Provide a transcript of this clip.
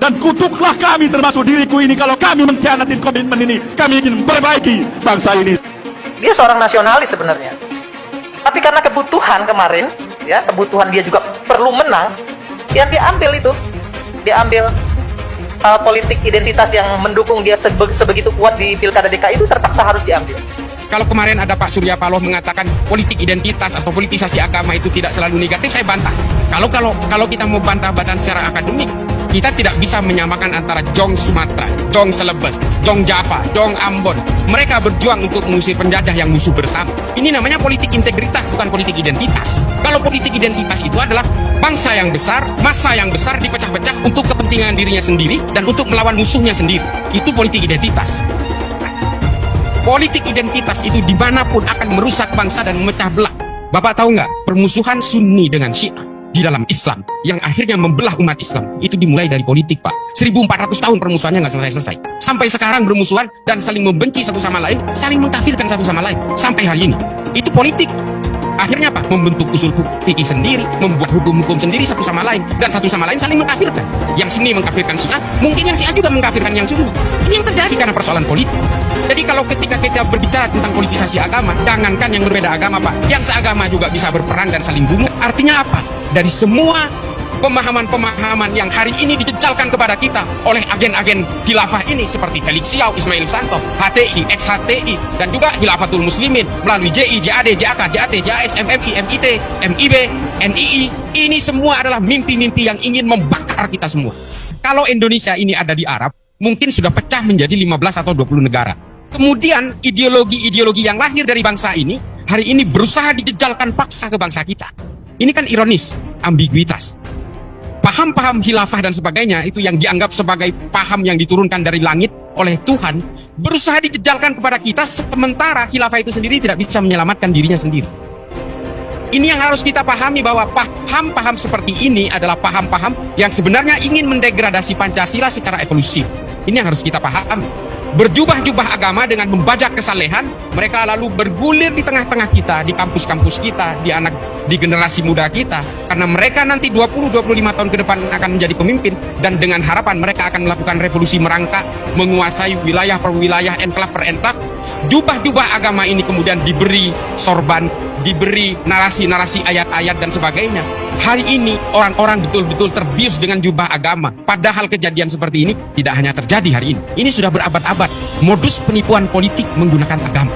Dan kutuklah kami termasuk diriku ini kalau kami mengkhianatin komitmen ini. Kami ingin memperbaiki bangsa ini. Dia seorang nasionalis sebenarnya. Tapi karena kebutuhan kemarin, ya, kebutuhan dia juga perlu menang, yang diambil itu. Diambil politik identitas yang mendukung dia sebegitu kuat di Pilkada DKI itu terpaksa harus diambil. Kalau kemarin ada Pak Surya Paloh mengatakan politik identitas atau politisasi agama itu tidak selalu negatif, saya bantah. Kalau kita mau bantah-bantahan secara akademik, kita tidak bisa menyamakan antara Jong Sumatera, Jong Celebes, Jong Java, Jong Ambon. Mereka berjuang untuk mengusir penjajah yang musuh bersama. Ini namanya politik integritas, bukan politik identitas. Kalau politik identitas itu adalah bangsa yang besar, massa yang besar dipecah-pecah untuk kepentingan dirinya sendiri dan untuk melawan musuhnya sendiri. Itu politik identitas. Politik identitas itu dimanapun akan merusak bangsa dan memecah belah. Bapak tahu nggak, permusuhan Sunni dengan Syiah di dalam Islam yang akhirnya membelah umat Islam itu dimulai dari politik, Pak. 1400 tahun permusuhannya nggak selesai-selesai. Sampai sekarang bermusuhan dan saling membenci satu sama lain, saling mengkafirkan satu sama lain sampai hari ini. Itu politik. Akhirnya apa? Membentuk usul fikih sendiri, membuat hukum-hukum sendiri satu sama lain, dan satu sama lain saling mengkafirkan. Yang Sunni mengkafirkan Syiah, mungkin yang Syiah juga mengkafirkan yang Sunni. Ini yang terjadi karena persoalan politik. Jadi kalau ketika kita berbicara tentang politisasi agama, jangankan yang berbeda agama, Pak, yang seagama juga bisa berperang dan saling bunuh. Artinya apa? Dari semua pemahaman-pemahaman yang hari ini dijejalkan kepada kita oleh agen-agen khilafah ini seperti Felix Xiao, Ismail Santo, HTI, ex-HTI, dan juga Khilafatul Muslimin melalui JI, JAD, JAK, JAT, JAS, MMI, MIT, MIB, NII. Ini semua adalah mimpi-mimpi yang ingin membakar kita semua. Kalau Indonesia ini ada di Arab, mungkin sudah pecah menjadi 15 atau 20 negara. Kemudian ideologi-ideologi yang lahir dari bangsa ini hari ini berusaha dijejalkan paksa ke bangsa kita. Ini kan ironis, ambiguitas. Paham-paham khilafah dan sebagainya itu yang dianggap sebagai paham yang diturunkan dari langit oleh Tuhan berusaha dijejalkan kepada kita, sementara khilafah itu sendiri tidak bisa menyelamatkan dirinya sendiri. Ini yang harus kita pahami, bahwa paham-paham seperti ini adalah paham-paham yang sebenarnya ingin mendegradasi Pancasila secara evolusif. Ini yang harus kita pahami. Berjubah-jubah agama dengan membajak kesalehan, mereka lalu bergulir di tengah-tengah kita, di kampus-kampus kita, di generasi muda kita, karena mereka nanti 20-25 tahun ke depan akan menjadi pemimpin, dan dengan harapan mereka akan melakukan revolusi merangkak, menguasai wilayah per wilayah, enklave per enklave. Jubah-jubah agama ini kemudian diberi sorban, diberi narasi-narasi ayat-ayat dan sebagainya. Hari ini orang-orang betul-betul terbius dengan jubah agama. Padahal kejadian seperti ini tidak hanya terjadi hari ini. Ini sudah berabad-abad. Modus penipuan politik menggunakan agama.